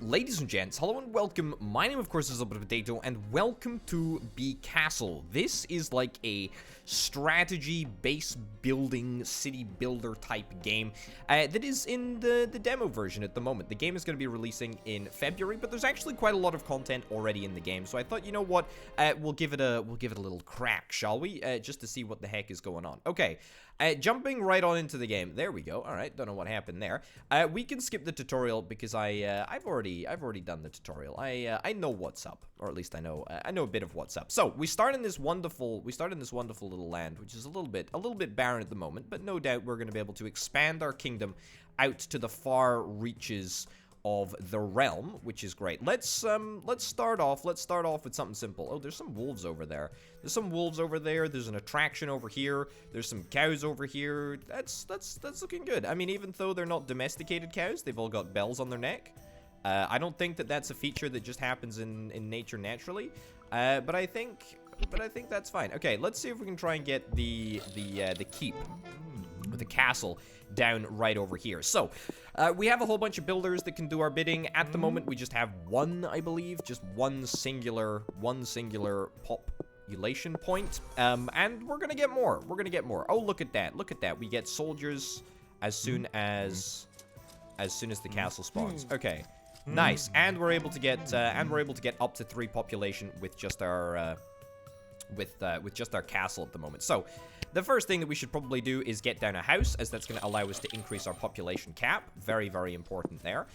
Ladies and gents, hello and welcome. My name, of course, is a bit of a Potato, and welcome to Becastled. This is like a strategy base building, city builder type game that is in the demo version at the moment. The game is going to be releasing in February, but there's actually quite a lot of content already in the game. So I thought, you know what, we'll give it a little crack, shall we? Just to see what the heck is going on. Okay. Jumping right on into the game. There we go. All right, don't know what happened there. We can skip the tutorial because I've already done the tutorial. I know what's up, or at least I know a bit of what's up. So we start in this wonderful little land, which is a little bit barren at the moment, but no doubt we're going to be able to expand our kingdom out to the far reaches of the realm, which is great. Let's start off with something simple. Oh, there's some wolves over there. There's an attraction over here. There's some cows over here. That's looking good. I mean, even though they're not domesticated cows, they've all got bells on their neck. I don't think that that's a feature that just happens in nature naturally. But I think that's fine. Okay, let's see if we can try and get the keep, the castle, down right over here. So we have a whole bunch of builders that can do our bidding. At the moment we just have one, I believe, just one singular population point, and we're gonna get more. Oh, look at that, we get soldiers as soon as the castle spawns. Okay, nice. And we're able to get up to 3 population with just our castle at the moment. So the first thing that we should probably do is get down a house, as that's going to allow us to increase our population cap. Very, very important there.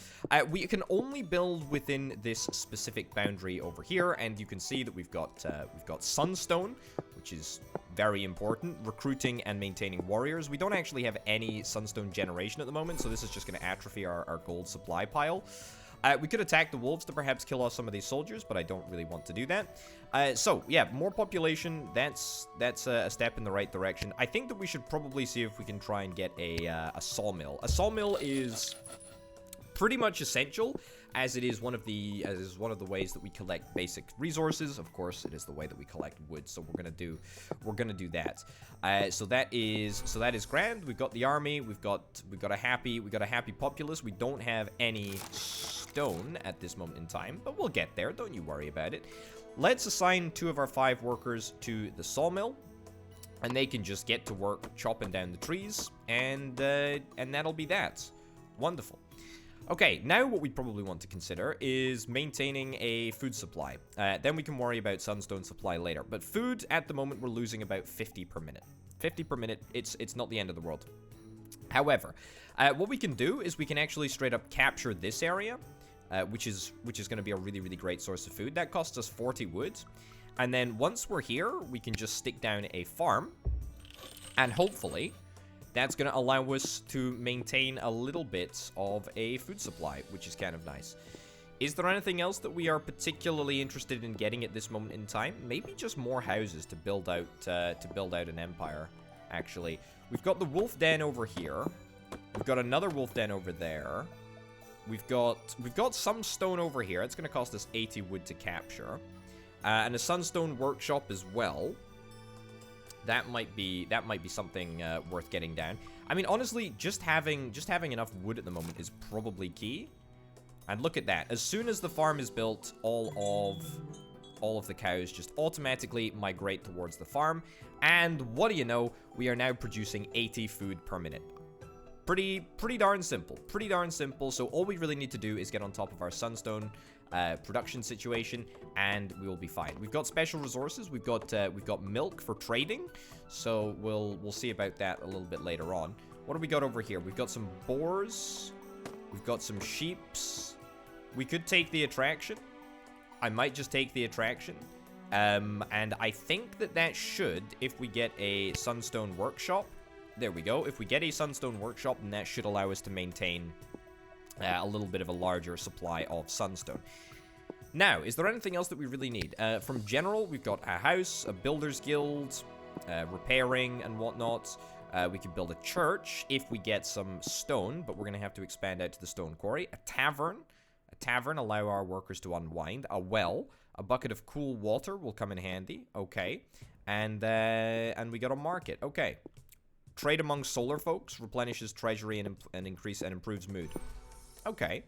We can only build within this specific boundary over here, and you can see that we've got sunstone, which is very important. Recruiting and maintaining warriors. We don't actually have any sunstone generation at the moment, so this is just going to atrophy our gold supply pile. We could attack the wolves to perhaps kill off some of these soldiers, but I don't really want to do that. So, yeah, more population, that's a step in the right direction. I think that we should probably see if we can try and get a sawmill. A sawmill is pretty much essential, as it is one of the ways that we collect basic resources. Of course, it is the way that we collect wood, so we're gonna do that. So that is grand. We've got the army. We've got a happy populace. We don't have any stone at this moment in time, but we'll get there. Don't you worry about it. Let's assign 2 of our 5 workers to the sawmill, and they can just get to work chopping down the trees, and that'll be that. Wonderful. Okay, now what we probably want to consider is maintaining a food supply. Then we can worry about sunstone supply later. But food, at the moment, we're losing about 50 per minute. 50 per minute, it's not the end of the world. However, what we can do is we can actually straight up capture this area, which is going to be a really, really great source of food. That costs us 40 wood. And then once we're here, we can just stick down a farm, and hopefully that's going to allow us to maintain a little bit of a food supply, which is kind of nice. Is there anything else that we are particularly interested in getting at this moment in time? Maybe just more houses to build out an empire, actually. We've got the wolf den over here. We've got another wolf den over there. We've got some stone over here. It's going to cost us 80 wood to capture. And a sunstone workshop as well. That might be something worth getting down. I mean, honestly, just having enough wood at the moment is probably key. And look at that. As soon as the farm is built, all of the cows just automatically migrate towards the farm. And what do you know? We are now producing 80 food per minute. Pretty darn simple. Pretty darn simple. So all we really need to do is get on top of our sunstone production situation, and we will be fine. We've got special resources. We've got milk for trading, so we'll see about that a little bit later on. What do we got over here? We've got some boars. We've got some sheeps. We could take the attraction. I might just take the attraction. And I think that should, if we get a sunstone workshop. There we go. If we get a sunstone workshop, then that should allow us to maintain a little bit of a larger supply of sunstone. Now, is there anything else that we really need? From general, we've got a house, a builder's guild, repairing and whatnot. We could build a church if we get some stone, but we're going to have to expand out to the stone quarry. A tavern, allow our workers to unwind. A well, a bucket of cool water will come in handy. Okay, and we got a market. Okay. Trade among solar folks, replenishes treasury and improves mood. Okay.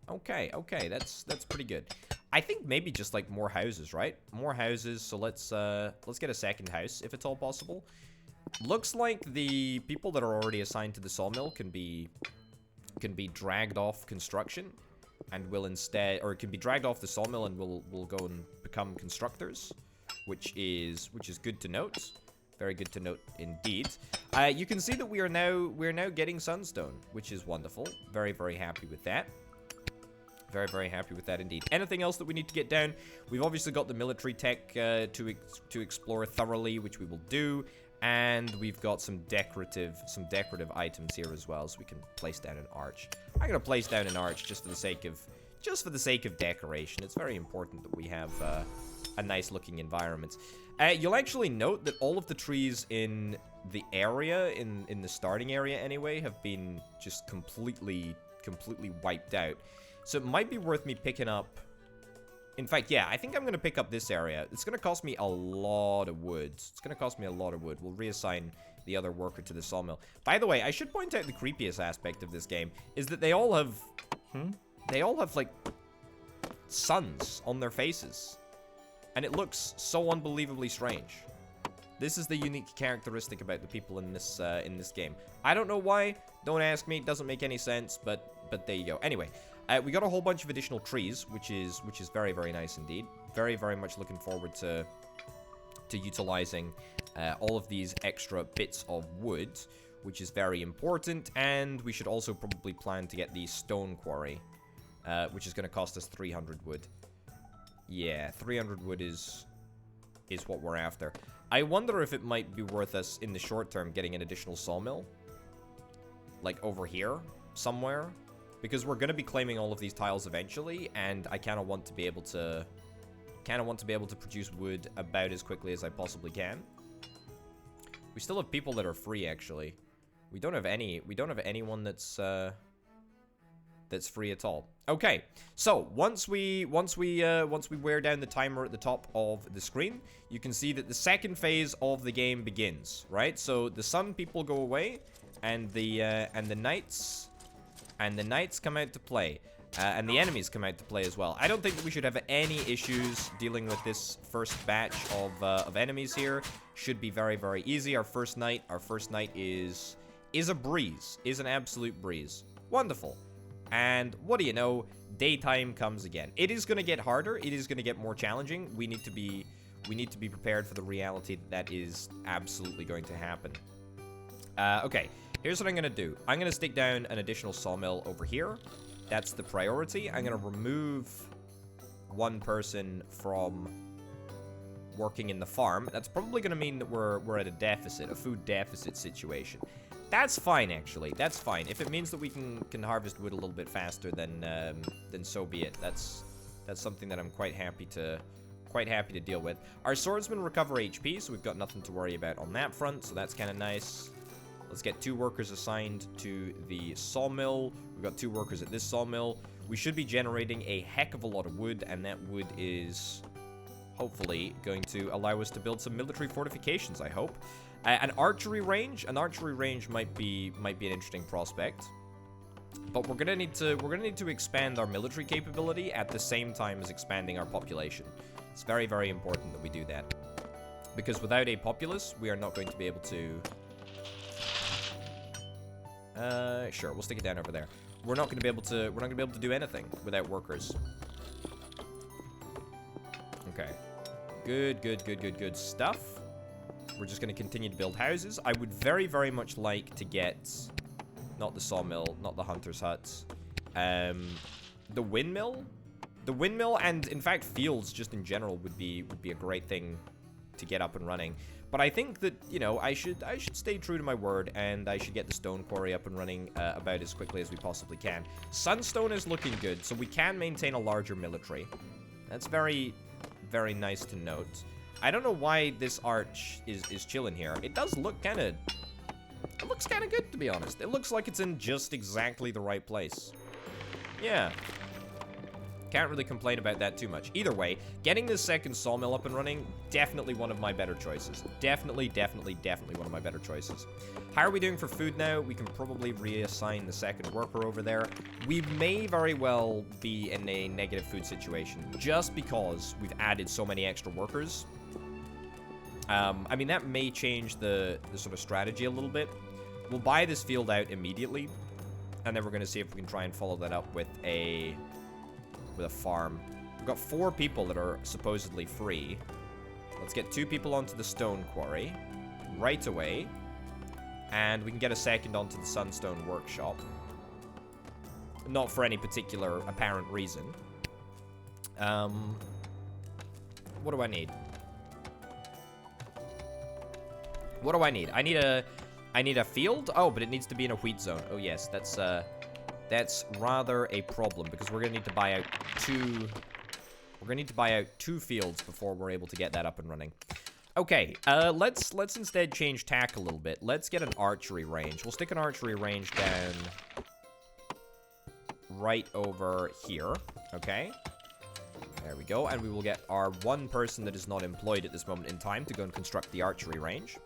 Okay, okay, that's pretty good. I think maybe just like more houses, right? More houses. So let's get a second house if it's all possible. Looks like the people that are already assigned to the sawmill can be dragged off construction, and will instead, or it can be dragged off the sawmill and will go and become constructors, which is good to note. Very good to note indeed. You can see that we are now getting sunstone, which is wonderful. Very, very happy with that. Very, very happy with that indeed. Anything else that we need to get down? We've obviously got the military tech to explore thoroughly, which we will do. And we've got some decorative items here as well, so we can place down an arch. I'm gonna place down an arch just for the sake of decoration. It's very important that we have a nice looking environment. You'll actually note that all of the trees in the area, in the starting area anyway, have been just completely wiped out. So it might be worth me picking up. In fact, yeah, I think I'm going to pick up this area. It's going to cost me a lot of wood. We'll reassign the other worker to the sawmill. By the way, I should point out the creepiest aspect of this game is that they all have, like, suns on their faces. And it looks so unbelievably strange. This is the unique characteristic about the people in this game. I don't know why. Don't ask me. It doesn't make any sense, but there you go. Anyway, we got a whole bunch of additional trees, which is very, very nice indeed. Very, very much looking forward to utilizing all of these extra bits of wood, which is very important. And we should also probably plan to get the stone quarry, which is going to cost us 300 wood. Yeah, 300 wood is what we're after. I wonder if it might be worth us in the short term getting an additional sawmill, like over here somewhere. Because we're going to be claiming all of these tiles eventually, and I kind of want to be able to produce wood about as quickly as I possibly can. We still have people that are free, actually. We don't have anyone that's free at all. Okay, so once we wear down the timer at the top of the screen, you can see that the second phase of the game begins. Right, so the sun people go away, and the knights. And the knights come out to play. And the enemies come out to play as well. I don't think that we should have any issues dealing with this first batch of enemies here. Should be very, very easy. Our first night is a breeze. Is an absolute breeze. Wonderful. And what do you know? Daytime comes again. It is going to get harder. It is going to get more challenging. We need to be prepared for the reality that is absolutely going to happen. Okay. Here's what I'm going to do. I'm going to stick down an additional sawmill over here. That's the priority. I'm going to remove one person from working in the farm. That's probably going to mean that we're at a deficit, a food deficit situation. That's fine, actually. That's fine. If it means that we can harvest wood a little bit faster, then so be it. That's something that I'm quite happy to deal with. Our swordsmen recover HP, so we've got nothing to worry about on that front. So that's kind of nice. Let's get 2 workers assigned to the sawmill. We've got 2 workers at this sawmill. We should be generating a heck of a lot of wood, and that wood is hopefully going to allow us to build some military fortifications, I hope. An archery range might be an interesting prospect. But we're gonna need to expand our military capability at the same time as expanding our population. It's very, very important that we do that. Because without a populace, we are not going to be able to... sure, we'll stick it down over there. We're not going to be able to do anything without workers. Okay. Good stuff. We're just going to continue to build houses. I would very, very much like to get, not the sawmill, not the hunter's huts, the windmill. The windmill and, in fact, fields just in general would be a great thing to get up and running. But I think that, you know, I should stay true to my word, and I should get the stone quarry up and running about as quickly as we possibly can. Sunstone is looking good, so we can maintain a larger military. That's very, very nice to note. I don't know why this arch is chilling here. It does look kind of... It looks kind of good, to be honest. It looks like it's in just exactly the right place. Yeah. Can't really complain about that too much. Either way, getting this second sawmill up and running, definitely one of my better choices. Definitely one of my better choices. How are we doing for food now? We can probably reassign the second worker over there. We may very well be in a negative food situation just because we've added so many extra workers. I mean, that may change the sort of strategy a little bit. We'll buy this field out immediately, and then we're going to see if we can try and follow that up with a farm. We've got 4 people that are supposedly free. Let's get 2 people onto the stone quarry right away, and we can get a second onto the sunstone workshop. Not for any particular apparent reason. What do I need? What do I need? I need a field? Oh, but it needs to be in a wheat zone. Oh, yes, that's rather a problem because we're gonna need to buy out 2. We're gonna need to buy out 2 fields before we're able to get that up and running. Okay, let's instead change tack a little bit. Let's get an archery range. We'll stick an archery range down right over here. Okay. There we go, and we will get our 1 person that is not employed at this moment in time to go and construct the archery range.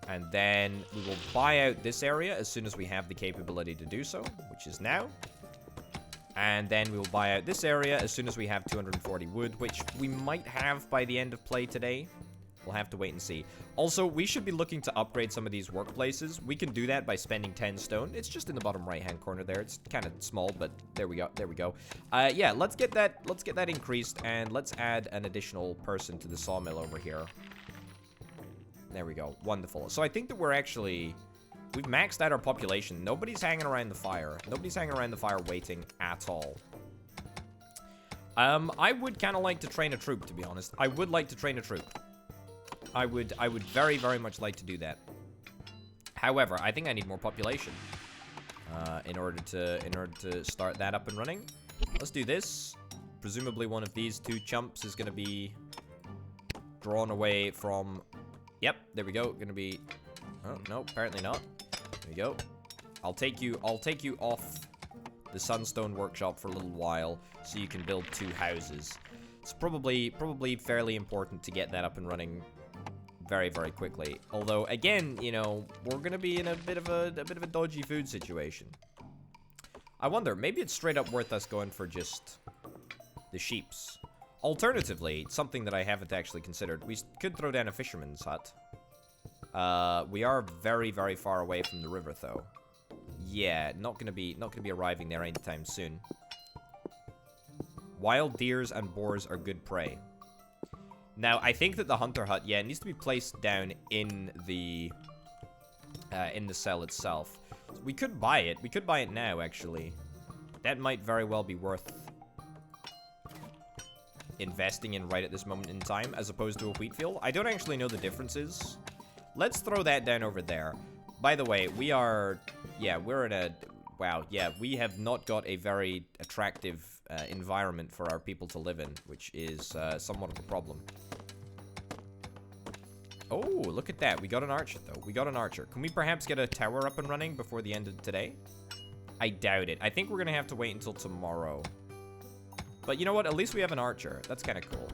And then we will buy out this area as soon as we have the capability to do so, which is now. And then we will buy out this area as soon as we have 240 wood, which we might have by the end of play today. We'll have to wait and see. Also, we should be looking to upgrade some of these workplaces. We can do that by spending 10 stone. It's just in the bottom right-hand corner there. It's kind of small, but there we go. There we go. Yeah, let's get that increased, and let's add an additional person to the sawmill over here. There we go. Wonderful. So I think that we've maxed out our population. Nobody's hanging around the fire. Nobody's hanging around the fire waiting at all. I would kind of like to train a troop, to be honest. I would like to train a troop. I would very, very much like to do that. However, I think I need more population in order to start that up and running. Let's do this. Presumably one of these 2 chumps is going to be drawn away from... Yep, there we go. Gonna be... Oh, no, apparently not. There we go. I'll take you off the Sunstone Workshop for a little while so you can build 2 houses. It's probably fairly important to get that up and running very, very quickly. Although, again, you know, we're gonna be in a bit of a dodgy food situation. I wonder, maybe it's straight up worth us going for just the sheeps. Alternatively, something that I haven't actually considered, we could throw down a fisherman's hut. We are very, very far away from the river, though. Yeah, not gonna be arriving there anytime soon. Wild deers and boars are good prey. Now, I think that the hunter hut, yeah, it needs to be placed down in the cell itself. We could buy it. We could buy it now, actually. That might very well be worth investing in right at this moment in time, as opposed to a wheat field. I don't actually know the differences. Let's throw that down over there. By the way, we're in a... Wow, yeah, we have not got a very attractive environment for our people to live in, which is somewhat of a problem. Oh, look at that. We got an archer, though. We got an archer. Can we perhaps get a tower up and running before the end of today? I doubt it. I think we're going to have to wait until tomorrow. But you know what? At least we have an archer. That's kind of cool.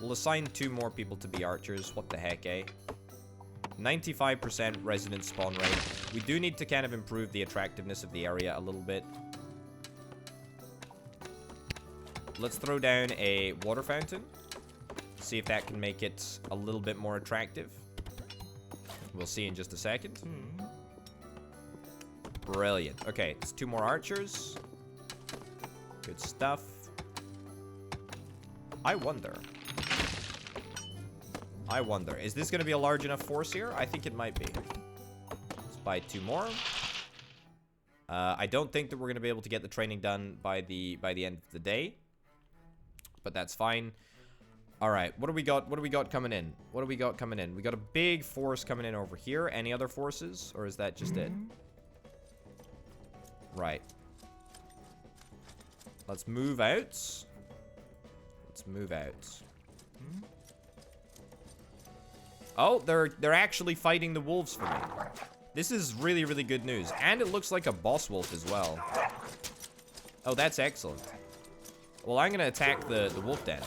We'll assign 2 more people to be archers. What the heck, eh? 95% resident spawn rate. We do need to kind of improve the attractiveness of the area a little bit. Let's throw down a water fountain. See if that can make it a little bit more attractive. We'll see in just a second. Brilliant. Okay, it's 2 more archers. Good stuff. I wonder, is this going to be a large enough force here? I think it might be. Let's buy 2 more. I don't think that we're going to be able to get the training done by the end of the day. But that's fine. All right, what do we got? What do we got coming in? What do we got coming in? We got a big force coming in over here. Any other forces, or is that just it? Right. Let's move out. Let's move out. Oh, they're actually fighting the wolves for me. This is really, really good news. And it looks like a boss wolf as well. Oh, that's excellent. Well, I'm gonna attack the wolf den.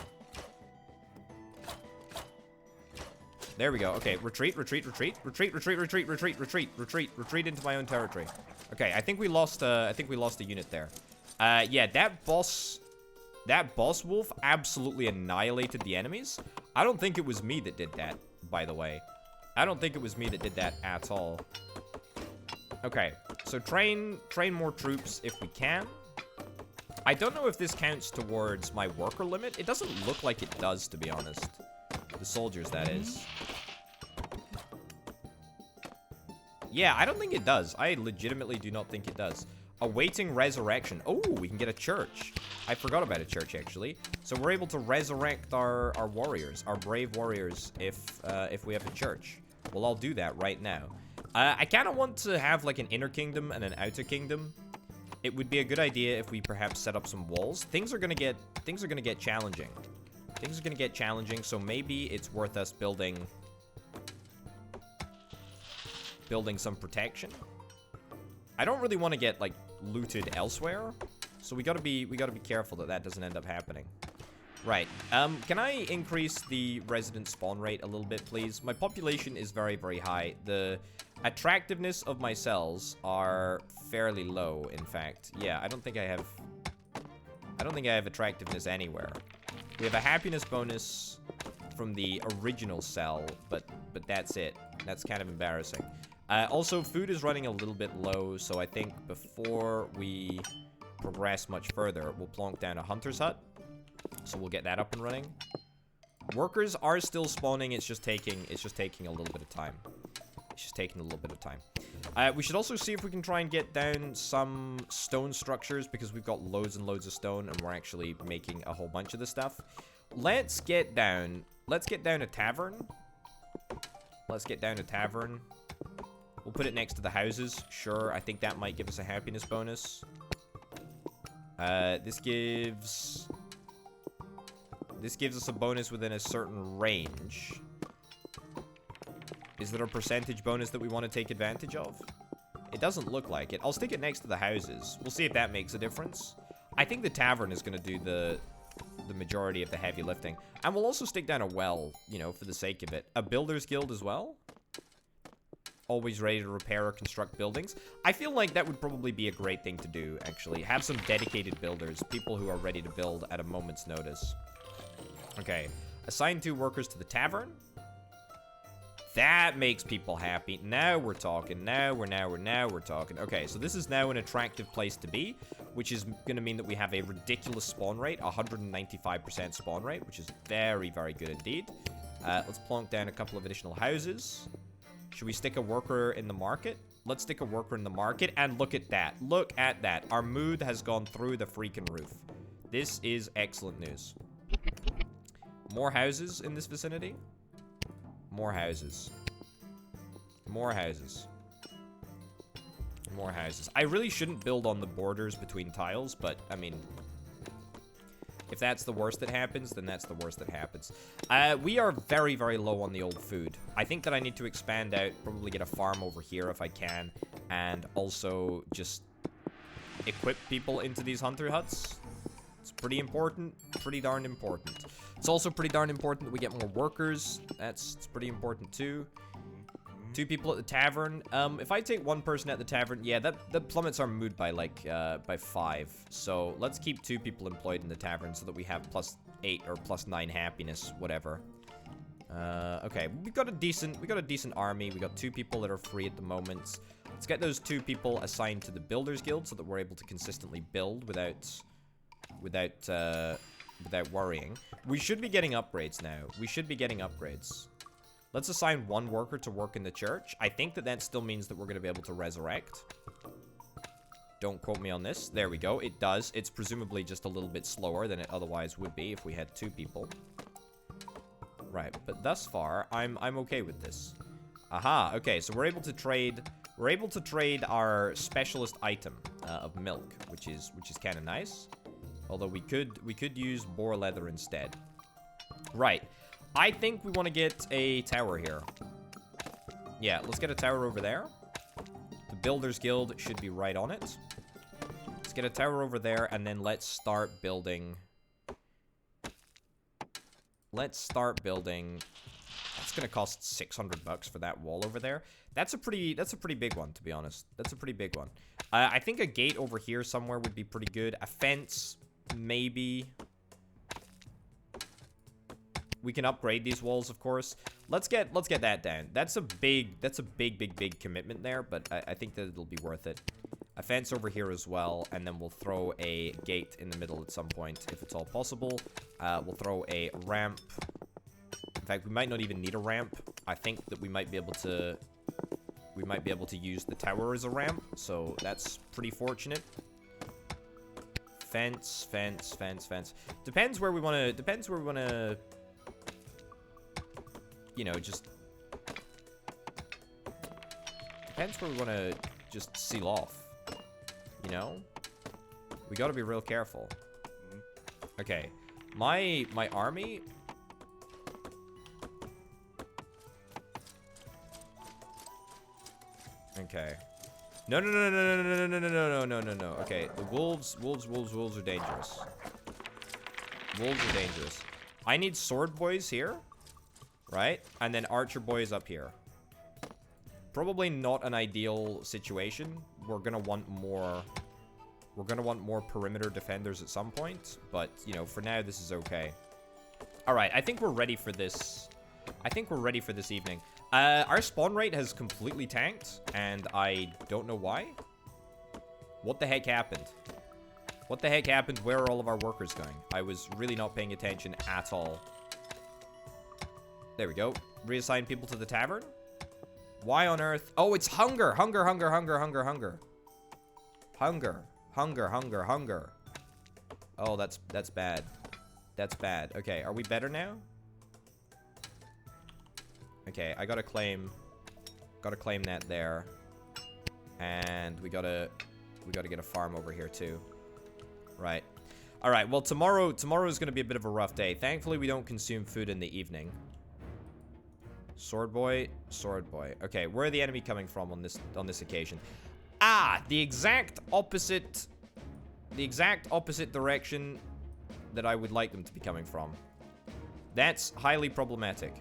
There we go. Okay, retreat, retreat, retreat, retreat, retreat, retreat, retreat, retreat, retreat, retreat into my own territory. Okay, I think we lost a unit there. Yeah, that boss wolf absolutely annihilated the enemies. I don't think it was me that did that, by the way. I don't think it was me that did that at all. Okay, so train more troops if we can. I don't know if this counts towards my worker limit. It doesn't look like it does, to be honest. The soldiers, that is. Yeah, I don't think it does. I legitimately do not think it does. Awaiting resurrection. Oh, we can get a church. I forgot about a church, actually. So we're able to resurrect our warriors, our brave warriors, if we have a church. Well, I'll do that right now. I kind of want to have like an inner kingdom and an outer kingdom. It would be a good idea if we perhaps set up some walls. Things are gonna get challenging. Things are gonna get challenging, so maybe it's worth us building some protection. I don't really want to get like looted elsewhere, so we gotta be careful that doesn't end up happening. Right. Can I increase the resident spawn rate a little bit, please? My population is very, very high. The attractiveness of my cells are fairly low, in fact. Yeah, I don't think I have attractiveness anywhere. We have a happiness bonus from the original cell, but that's it. That's kind of embarrassing. Also, food is running a little bit low, so I think before we progress much further, we'll plonk down a hunter's hut. So we'll get that up and running. Workers are still spawning. It's just taking a little bit of time. It's just taking a little bit of time. We should also see if we can try and get down some stone structures, because we've got loads and loads of stone and we're actually making a whole bunch of this stuff. Let's get down a tavern. Let's get down a tavern. We'll put it next to the houses. Sure, I think that might give us a happiness bonus. This gives us a bonus within a certain range. Is there a percentage bonus that we want to take advantage of? It doesn't look like it. I'll stick it next to the houses. We'll see if that makes a difference. I think the tavern is going to do the majority of the heavy lifting. And we'll also stick down a well, you know, for the sake of it. A builder's guild as well. Always ready to repair or construct buildings. I feel like that would probably be a great thing to do, actually. Have some dedicated builders. People who are ready to build at a moment's notice. Okay. Assign 2 workers to the tavern. That makes people happy. Now we're talking. Now we're talking. Okay, so this is now an attractive place to be, which is going to mean that we have a ridiculous spawn rate, 195% spawn rate, which is very, very good indeed. Let's plonk down a couple of additional houses. Should we stick a worker in the market? Let's stick a worker in the market, and look at that. Look at that. Our mood has gone through the freaking roof. This is excellent news. More houses in this vicinity. More houses. More houses. More houses. I really shouldn't build on the borders between tiles, but, I mean, if that's the worst that happens, then that's the worst that happens. We are very, very low on the old food. I think that I need to expand out, probably get a farm over here if I can, and also just equip people into these hunter huts. It's pretty important. Pretty darn important. It's also pretty darn important that we get more workers. It's pretty important too. 2 people at the tavern. If I take 1 person at the tavern, yeah, that plummets our mood by like by 5. So let's keep 2 people employed in the tavern so that we have +8 or +9 happiness, whatever. Okay, we got a decent army. We got 2 people that are free at the moment. Let's get those 2 people assigned to the Builders Guild so that we're able to consistently build without worrying. We should be getting upgrades now. We should be getting upgrades. Let's assign 1 worker to work in the church. I think that still means that we're going to be able to resurrect. Don't quote me on this. There we go. It does. It's presumably just a little bit slower than it otherwise would be if we had 2 people. Right, but thus far, I'm okay with this. Aha, okay, so we're able to trade our specialist item of milk, which is kind of nice. Although we could use boar leather instead. Right. I think we want to get a tower here. Yeah, let's get a tower over there. The Builders Guild should be right on it. Let's get a tower over there, and then let's start building. Let's start building. That's gonna cost $600 for that wall over there. That's a pretty big one, to be honest. That's a pretty big one. I think a gate over here somewhere would be pretty good. A fence, maybe. We can upgrade these walls, of course. Let's get that down. That's a big commitment there, but I think that it'll be worth it. A fence over here as well, and then we'll throw a gate in the middle at some point, if it's all possible. We'll throw a ramp. In fact, we might not even need a ramp. I think that we might be able to use the tower as a ramp, so that's pretty fortunate. Fence. Depends where we want to, you know, just depends where we want to just seal off. You know, we got to be real careful. Okay, my army. Okay. No. Okay, the wolves are dangerous. Wolves are dangerous. I need sword boys here, right? And then archer boys up here. Probably not an ideal situation. We're gonna want more perimeter defenders at some point, but you know, for now this is okay. All right, I think we're ready for this. I think we're ready for this evening. Our spawn rate has completely tanked, and I don't know why. What the heck happened? What the heck happened? Where are all of our workers going? I was really not paying attention at all. There we go. Reassign people to the tavern. Why on earth? Oh, it's hunger. Hunger. Oh, that's bad. That's bad. Okay, are we better now? Okay, I gotta claim that there. And we gotta get a farm over here too. Right. Alright, well tomorrow is gonna be a bit of a rough day. Thankfully we don't consume food in the evening. Sword boy. Okay, where are the enemy coming from on this occasion? Ah, the exact opposite direction that I would like them to be coming from. That's highly problematic.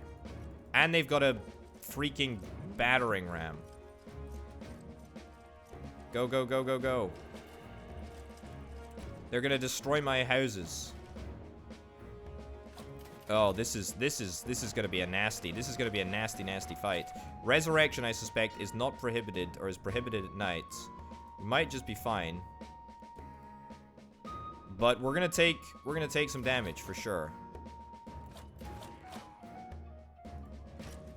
And they've got a freaking battering ram. Go. They're gonna destroy my houses. Oh, this is gonna be a nasty. This is gonna be a nasty fight. Resurrection, I suspect, is not prohibited, or is prohibited at night. We might just be fine. But we're gonna take some damage for sure.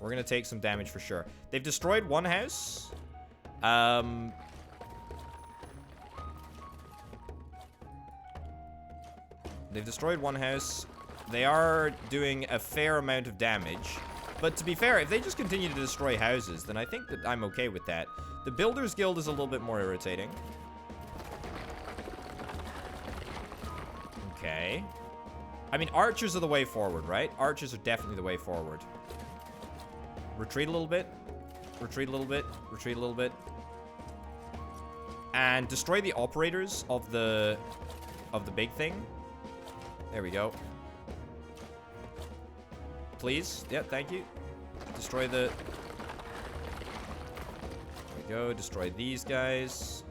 We're gonna take some damage for sure. They've destroyed one house. They've destroyed one house. They are doing a fair amount of damage. But to be fair, if they just continue to destroy houses, then I think that I'm okay with that. The Builders Guild is a little bit more irritating. Okay. I mean, archers are the way forward, right? Archers are definitely the way forward. Retreat a little bit. Retreat a little bit. Retreat a little bit. And destroy the operators of the big thing. There we go. Please. Yep, thank you. Destroy the... There we go. Destroy these guys.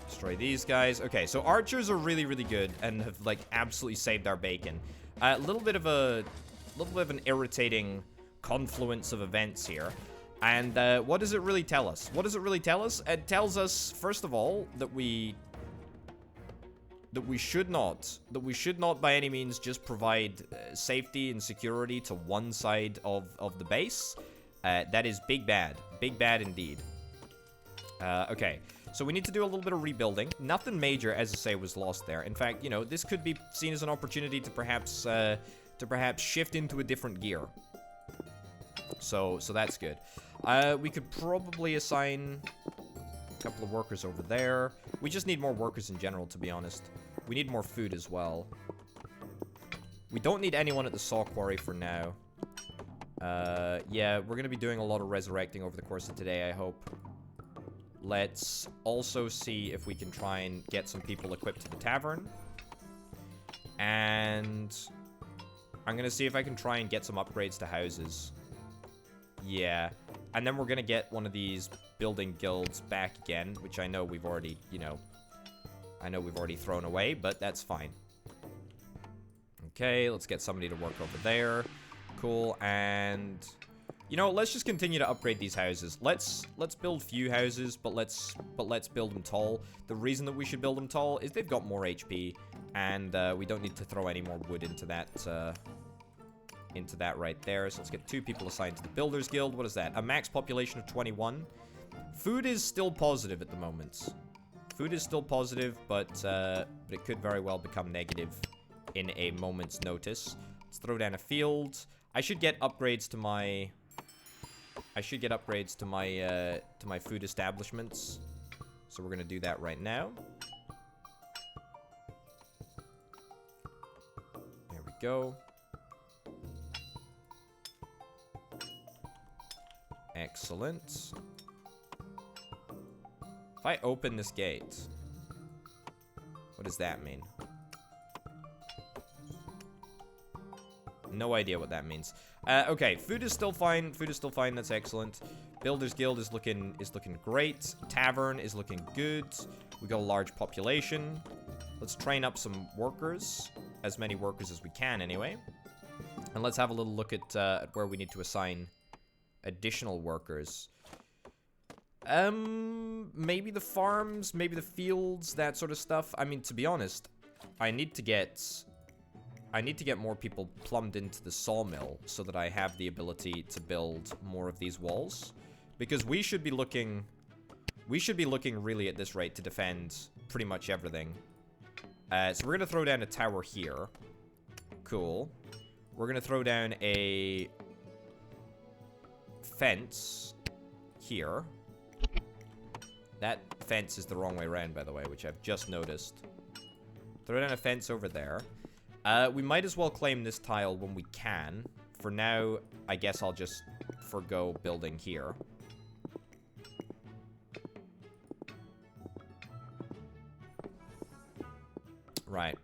Destroy these guys. Okay, so archers are really, really good and have, like, absolutely saved our bacon. A little bit of an irritating confluence of events here. And what does it really tell us? What does it really tell us? It tells us, first of all, that we should not by any means just provide safety and security to one side of the base. That is big bad indeed. Okay, so we need to do a little bit of rebuilding. Nothing major, as I say, was lost there. In fact, you know, this could be seen as an opportunity to perhaps shift into a different gear. So that's good. We could probably assign a couple of workers over there. We just need more workers in general, to be honest. We need more food as well. We don't need anyone at the saw quarry for now. Yeah, we're gonna be doing a lot of resurrecting over the course of today, I hope. Let's also see if we can try and get some people equipped to the tavern. And I'm going to see if I can try and get some upgrades to houses. Yeah. And then we're going to get one of these building guilds back again, which I know we've already, you know, I know we've already thrown away, but that's fine. Okay, let's get somebody to work over there. Cool, and you know, let's just continue to upgrade these houses. Let's build few houses, but let's build them tall. The reason that we should build them tall is they've got more HP, and we don't need to throw any more wood into that right there. So let's get 2 people assigned to the Builders Guild. What is that? A max population of 21. Food is still positive at the moment. Food is still positive, but it could very well become negative in a moment's notice. Let's throw down a field. I should get upgrades to my to my food establishments. So we're gonna do that right now. There we go. Excellent. If I open this gate, what does that mean? No idea what that means. Okay, food is still fine. Food is still fine. That's excellent. Builders Guild is looking great. Tavern is looking good. We got a large population. Let's train up some workers, as many workers as we can, anyway. And let's have a little look at where we need to assign additional workers. Maybe the farms, maybe the fields, that sort of stuff. I mean, to be honest, I need to get more people plumbed into the sawmill so that I have the ability to build more of these walls. Because we should be looking really at this rate to defend pretty much everything. So we're gonna throw down a tower here. Cool. We're gonna throw down a fence here. That fence is the wrong way around, by the way, which I've just noticed. Throw down a fence over there. We might as well claim this tile when we can. For now, I guess I'll just forgo building here. Right.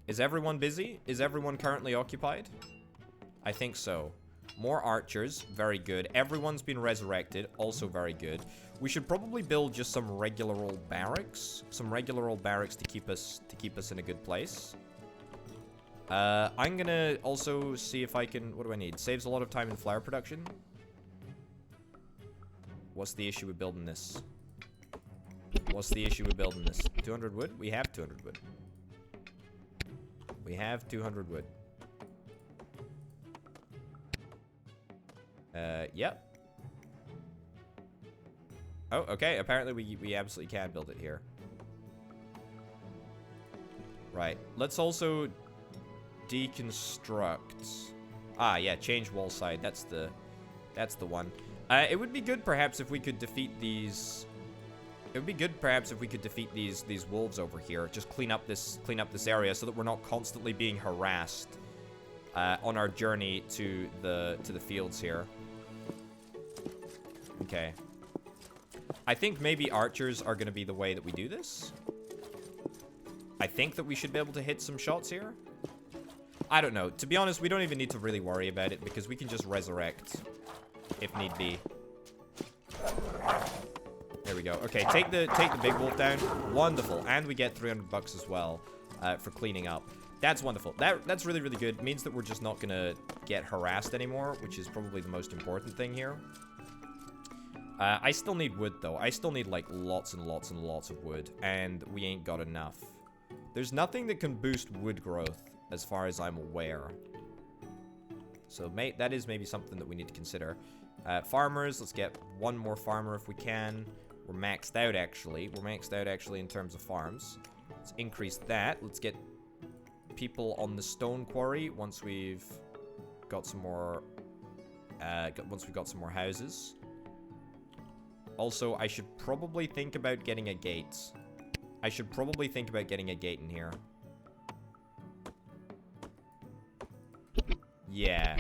Is everyone busy? Is everyone currently occupied? I think so. More archers, very good. Everyone's been resurrected, also very good. We should probably build just some regular old barracks. Some regular old barracks to keep us in a good place. I'm gonna also see if I can... What do I need? Saves a lot of time in flour production. What's the issue with building this? What's the issue with building this? 200 wood? We have 200 wood. We have 200 wood. Yep. Oh, okay. Apparently we absolutely can build it here. Right. Let's also deconstruct. Ah, yeah. Change wall side. That's the one. It would be good perhaps if we could defeat these. It would be good perhaps if we could defeat these wolves over here. Just clean up this area so that we're not constantly being harassed on our journey to the fields here. Okay. I think maybe archers are going to be the way that we do this. I think that we should be able to hit some shots here. I don't know. To be honest, we don't even need to really worry about it because we can just resurrect if need be. There we go. Okay, take the big wolf down. Wonderful. And we get 300 bucks as well for cleaning up. That's wonderful. That's really, really good. It means that we're just not going to get harassed anymore, which is probably the most important thing here. I still need wood, though. I still need, like, lots and lots and lots of wood, and we ain't got enough. There's nothing that can boost wood growth, as far as I'm aware. So, that is maybe something that we need to consider. Farmers, let's get one more farmer if we can. We're maxed out, actually. We're maxed out, actually, in terms of farms. Let's increase that. Let's get people on the stone quarry once we've got some more... once we've got some more houses. Also, I should probably think about getting a gate. I should probably think about getting a gate in here. Yeah.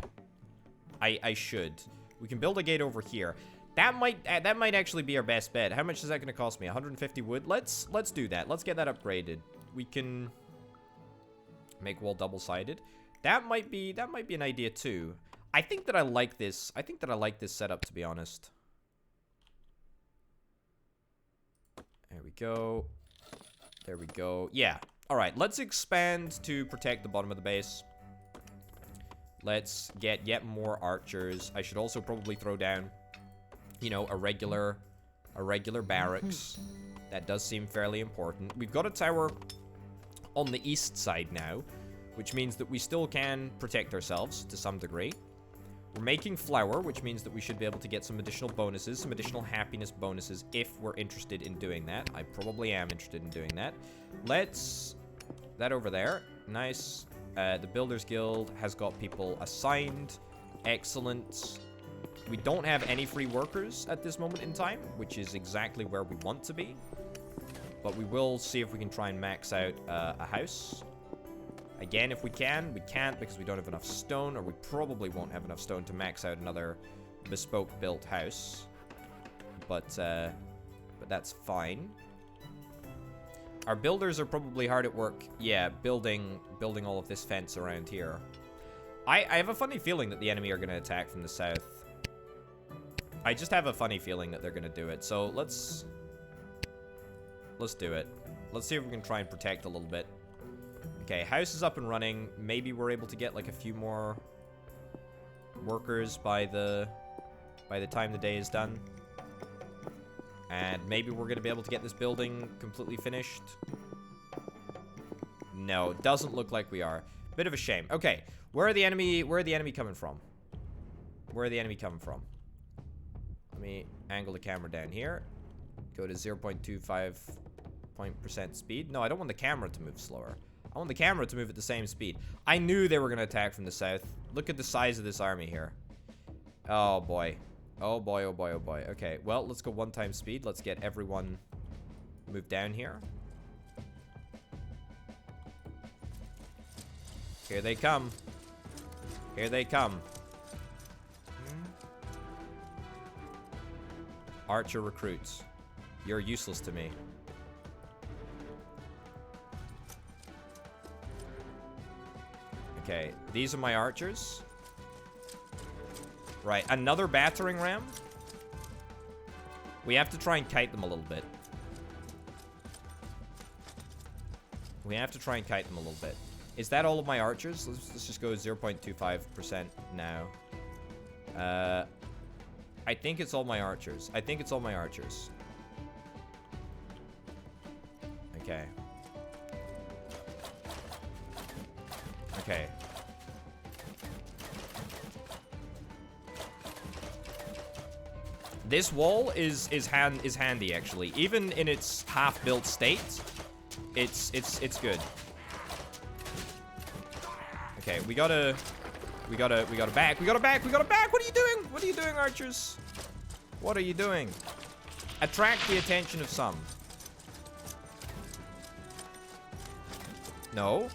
I should. We can build a gate over here. That might actually be our best bet. How much is that going to cost me? 150 wood? Let's do that. Let's get that upgraded. We can make wall double-sided. That might be an idea too. I think that I like this. I think that I like this setup, to be honest. There we go. There we go. Yeah. All right. Let's expand to protect the bottom of the base. Let's get yet more archers. I should also probably throw down, you know, a regular barracks. That does seem fairly important. We've got a tower on the east side now, which means that we still can protect ourselves to some degree. We're making flour, which means that we should be able to get some additional bonuses, some additional happiness bonuses if we're interested in doing that. I probably am interested in doing that. Let's... that over there. Nice. The Builders Guild has got people assigned. Excellent. We don't have any free workers at this moment in time, which is exactly where we want to be. But we will see if we can try and max out a house. Again, if we can. We can't because we don't have enough stone, or we probably won't have enough stone to max out another bespoke built house. But that's fine. Our builders are probably hard at work, yeah, building all of this fence around here. I have a funny feeling that the enemy are going to attack from the south. I just have a funny feeling that they're going to do it. So let's do it. Let's see if we can try and protect a little bit. Okay, house is up and running. Maybe we're able to get like a few more workers by the time the day is done. And maybe we're going to be able to get this building completely finished. No, doesn't look like we are. Bit of a shame. Okay, where are the enemy coming from? Where are the enemy coming from? Let me angle the camera down here. Go to 0.25% speed. No, I don't want the camera to move slower. I want the camera to move at the same speed. I knew they were going to attack from the south. Look at the size of this army here. Oh, boy. Oh boy, oh boy, oh boy. Okay, well, let's go 1 times speed. Let's get everyone moved down here. Here they come. Here they come. Archer recruits. You're useless to me. Okay, these are my archers. Right, another battering ram. We have to try and kite them a little bit. We have to try and kite them a little bit. Is that all of my archers? Let's just go 0.25% now. I think it's all my archers. I think it's all my archers. Okay. Okay. This wall is handy actually. Even in its half-built state, it's good. Okay, we gotta back. What are you doing? What are you doing, archers? What are you doing? Attract the attention of some. No.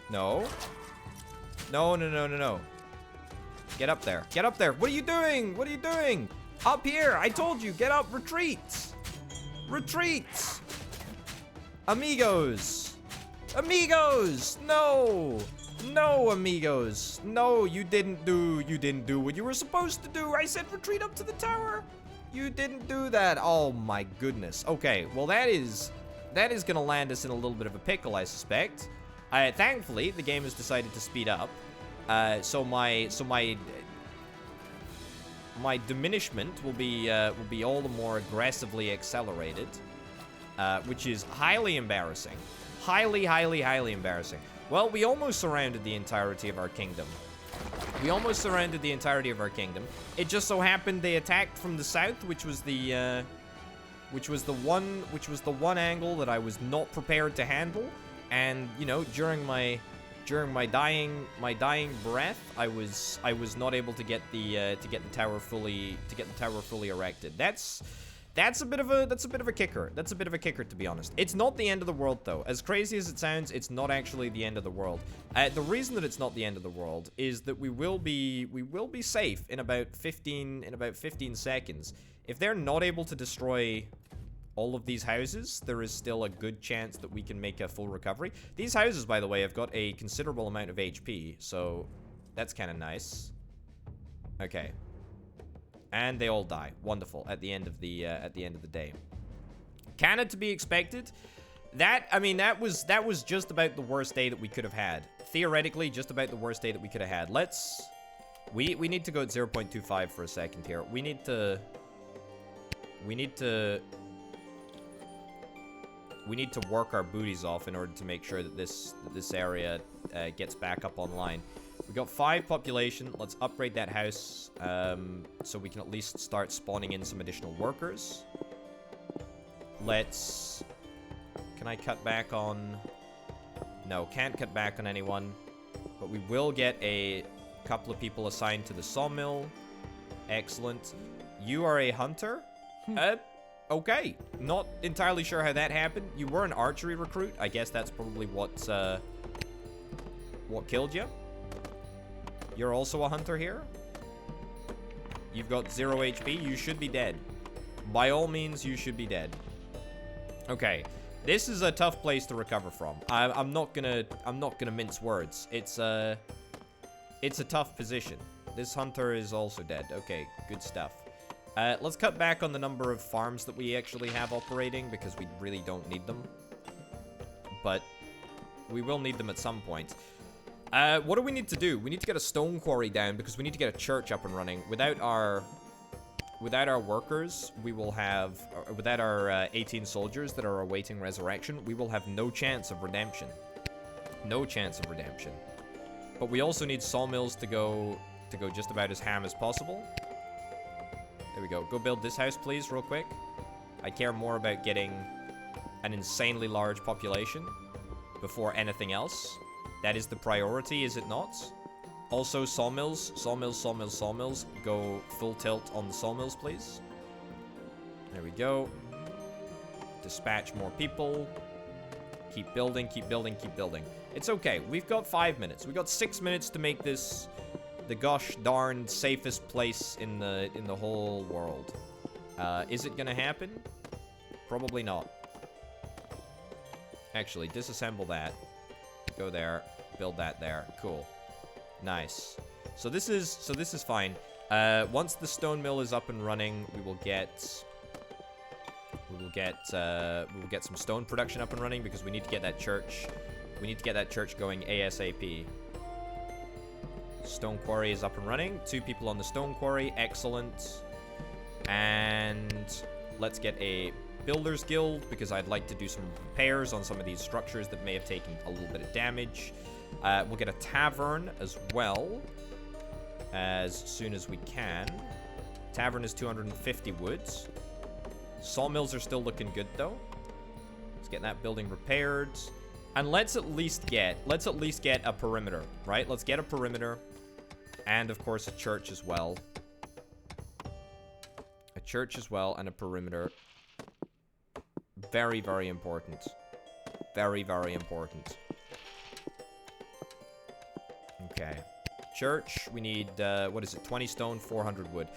No. No, no, no, no, no. Get up there. Get up there. What are you doing? What are you doing? Up here. I told you. Get up. Retreat. Retreat. Amigos. Amigos. No. No, amigos. No, you didn't do what you were supposed to do. I said retreat up to the tower. You didn't do that. Oh my goodness. Okay. Well, that is going to land us in a little bit of a pickle, I suspect. Thankfully, the game has decided to speed up. So my diminishment will be all the more aggressively accelerated, which is highly embarrassing. Highly, highly, highly embarrassing. Well, we almost surrounded the entirety of our kingdom. It just so happened they attacked from the south, which was the one angle that I was not prepared to handle. And you know, during my dying breath, I was not able to get the tower fully erected. That's That's a bit of a kicker. That's a bit of a kicker, to be honest. It's not the end of the world, though. As crazy as it sounds, it's not actually the end of the world. The reason that it's not the end of the world is that we will be safe in about 15 seconds. If they're not able to destroy all of these houses, there is still a good chance that we can make a full recovery. These houses, by the way, have got a considerable amount of HP, so that's kind of nice. Okay. And they all die. Wonderful. At the end of the day. Kinda to be expected. I mean, that was just about the worst day that we could have had. Theoretically, just about the worst day that we could have had. We need to go at 0.25 for a second here. We need to work our booties off in order to make sure that this area gets back up online. We got 5 population. Let's upgrade that house so we can at least start spawning in some additional workers. Can I cut back on... No, can't cut back on anyone. But we will get a couple of people assigned to the sawmill. Excellent. You are a hunter? Okay. Not entirely sure how that happened. You were an archery recruit. I guess that's probably what killed you. You're also a hunter here. You've got 0 HP. You should be dead. By all means, you should be dead. Okay. This is a tough place to recover from. I'm not gonna mince words. It's a tough position. This hunter is also dead. Okay, good stuff. Let's cut back on the number of farms that we actually have operating because we really don't need them. But we will need them at some point. What do we need to do? We need to get a stone quarry down because we need to get a church up and running. Without our workers, we will have... without our 18 soldiers that are awaiting resurrection, we will have no chance of redemption. No chance of redemption. But we also need sawmills to go just about as ham as possible. There we go. Go build this house, please, real quick. I care more about getting an insanely large population before anything else. That is the priority, is it not? Also, sawmills. Sawmills. Go full tilt on the sawmills, please. There we go. Dispatch more people. Keep building. It's okay. We've got 5 minutes. We've got 6 minutes to make this the gosh darn safest place in the whole world. Is it gonna happen? Probably not. Actually, disassemble that. Go there. Build that there. Cool. Nice. So this is fine. Once the stone mill is up and running, we will get some stone production up and running because we need to get that church. We need to get that church going ASAP. Stone quarry is up and running. 2 people on the stone quarry. Excellent. And let's get a builder's guild because I'd like to do some repairs on some of these structures that may have taken a little bit of damage. We'll get a tavern as well as soon as we can. Tavern is 250 woods. Sawmills are still looking good though. Let's get that building repaired. And let's at least get a perimeter, right? Let's get a perimeter. And of course a church as well. A church as well and a perimeter. Very, very important. Very, very important. Okay. Church, we need, what is it? 20 stone, 400 wood.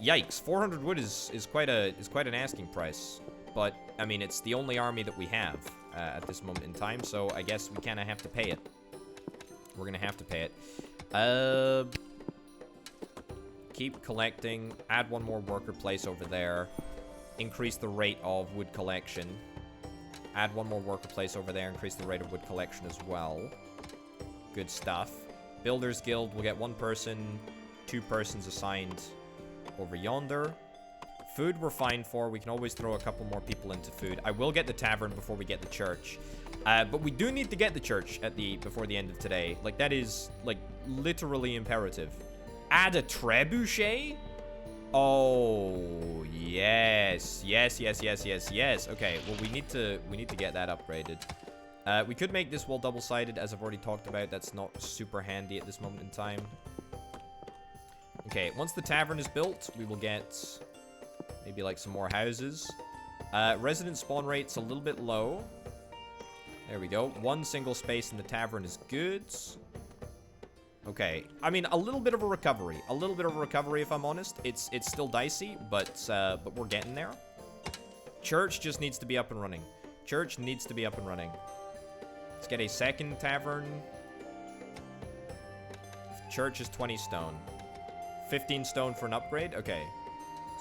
Yikes, 400 wood is quite an asking price. But, I mean, it's the only army that we have at this moment in time, so I guess we kind of have to pay it. We're gonna have to pay it. Keep collecting. Add 1 more worker place over there. Increase the rate of wood collection. Add 1 more worker place over there. Increase the rate of wood collection as well. Good stuff. Builder's Guild, we'll get 1 person, 2 persons assigned over yonder. Food we're fine for. We can always throw a couple more people into food. I will get the tavern before we get the church. But we do need to get the church before the end of today. Like, that is, like, literally imperative. Add a trebuchet? Oh, yes. Yes. Okay, well, we need to get that upgraded. We could make this wall double-sided, as I've already talked about. That's not super handy at this moment in time. Okay, once the tavern is built, we will get Maybe, like, some more houses. Resident spawn rate's a little bit low. There we go. One single space in the tavern is good. Okay. I mean, a little bit of a recovery. A little bit of a recovery, if I'm honest. It's still dicey, but we're getting there. Church just needs to be up and running. Church needs to be up and running. Let's get a second tavern. Church is 20 stone. 15 stone for an upgrade? Okay.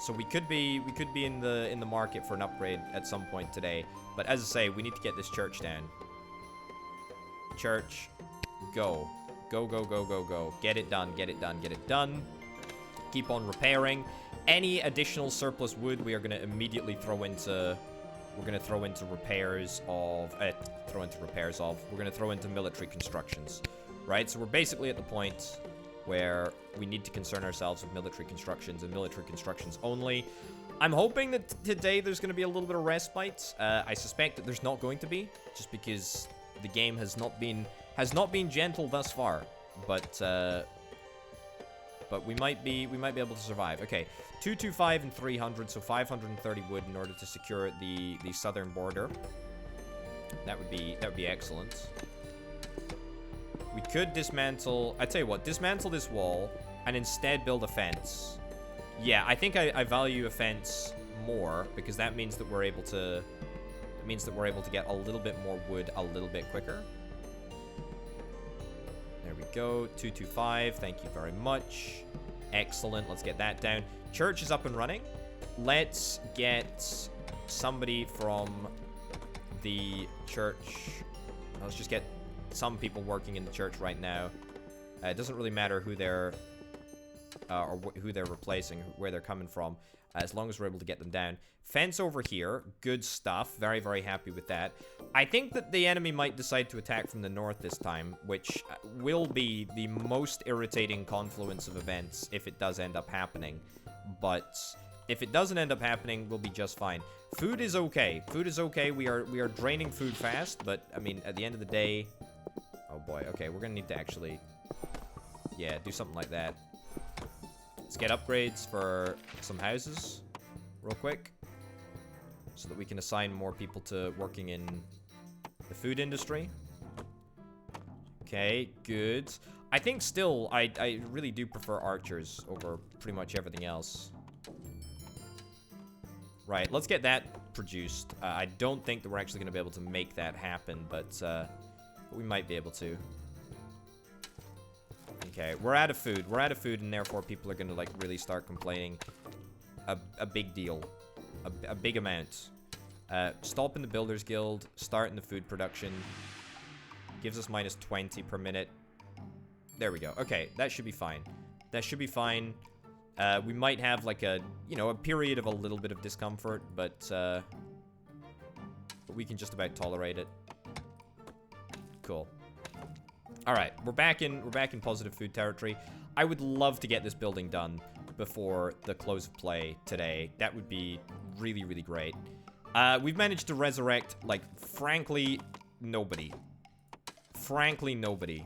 So we could be in the market for an upgrade at some point today. But as I say, we need to get this church down. Church, go. Go, go, go, go, go. Get it done, get it done, get it done. Keep on repairing. Any additional surplus wood we are going to immediately throw into... We're going to throw into repairs of... We're going to throw into military constructions. Right? So we're basically at the point where we need to concern ourselves with military constructions and military constructions only. I'm hoping that today there's going to be a little bit of respite. I suspect that there's not going to be, just because the game has not been gentle thus far. But we might be able to survive. Okay, 225 and 300, so 530 wood in order to secure the southern border. That would be excellent. We could dismantle... I tell you what, dismantle this wall and instead build a fence. Yeah, I think I value a fence more because that means that we're able to... It means that we're able to get a little bit more wood a little bit quicker. There we go. 225. Thank you very much. Excellent. Let's get that down. Church is up and running. Let's get somebody from the church. Let's just get some people working in the church right now. It doesn't really matter who they're who they're replacing, where they're coming from, as long as we're able to get them down. Fence over here, good stuff. Very, very happy with that. I think that the enemy might decide to attack from the north this time, which will be the most irritating confluence of events if it does end up happening. But if it doesn't end up happening, we'll be just fine. Food is okay. Food is okay. We are draining food fast, but I mean, at the end of the day... Oh boy, okay, we're gonna need to actually, yeah, do something like that. Let's get upgrades for some houses real quick so that we can assign more people to working in the food industry. Okay, good. I think still, I really do prefer archers over pretty much everything else. Right, let's get that produced. I don't think that we're actually gonna be able to make that happen, but we might be able to. Okay, we're out of food. We're out of food, and therefore people are gonna, like, really start complaining. A big deal. A big amount. Stop in the Builders Guild. Start in the food production. Gives us minus 20 per minute. There we go. Okay, that should be fine. That should be fine. We might have, like, a period of a little bit of discomfort, but we can just about tolerate it. Cool. All right, we're back in positive food territory. I would love to get this building done before the close of play today. That would be really, really great. We've managed to resurrect, like, frankly, nobody. Frankly, nobody.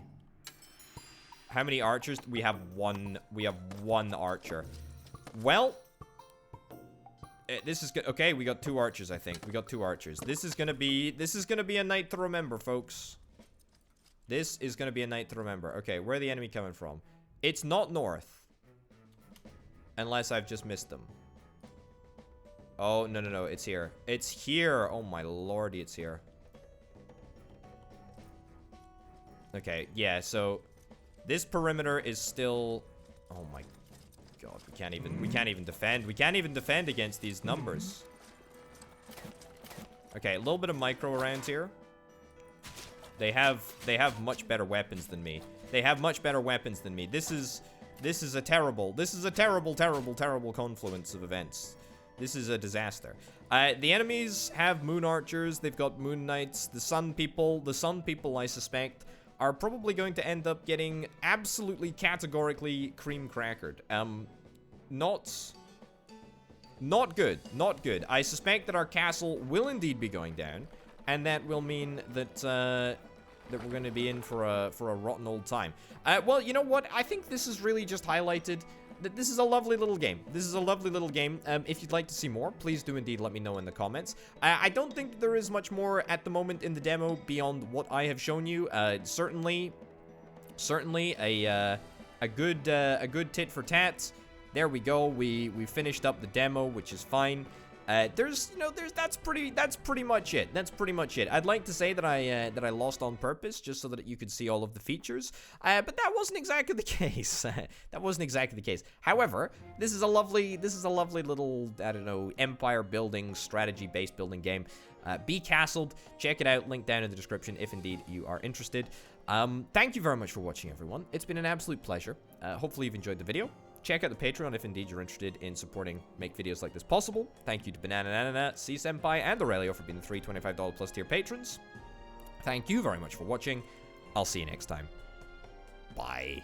How many archers? We have one. We have one archer. Well, this is good. Okay, we got 2 archers. I think we got 2 archers. This is gonna be a night to remember, folks. This is gonna be a night to remember. Okay, where are the enemy coming from? It's not north, unless I've just missed them. Oh no no no! It's here. It's here. Oh my lordy, it's here. Okay, yeah. So this perimeter is still. Oh my god, we can't even defend. We can't even defend against these numbers. Okay, a little bit of micro around here. They have much better weapons than me. They have much better weapons than me. This is a terrible confluence of events. This is a disaster. The enemies have moon archers. They've got moon knights. The sun people, I suspect, are probably going to end up getting absolutely categorically cream crackered. Not good. Not good. I suspect that our castle will indeed be going down, and that will mean that that we're going to be in for a rotten old time. Well, you know what? I think this has really just highlighted this is a lovely little game. This is a lovely little game. If you'd like to see more, please do indeed let me know in the comments. I don't think there is much more at the moment in the demo beyond what I have shown you. Certainly a good tit for tat. There we go. We finished up the demo, which is fine. That's pretty much it. That's pretty much it. I'd like to say that I lost on purpose just so that you could see all of the features, but that wasn't exactly the case. That wasn't exactly the case. However, this is a lovely little, I don't know, empire building, strategy based building game. Becastled. Check it out. Link down in the description if indeed you are interested. Thank you very much for watching, everyone. It's been an absolute pleasure. Hopefully you've enjoyed the video. Check out the Patreon if indeed you're interested in supporting make videos like this possible. Thank you to Banana, C-Senpai, and Aurelio for being the three $25 plus tier patrons. Thank you very much for watching. I'll see you next time. Bye.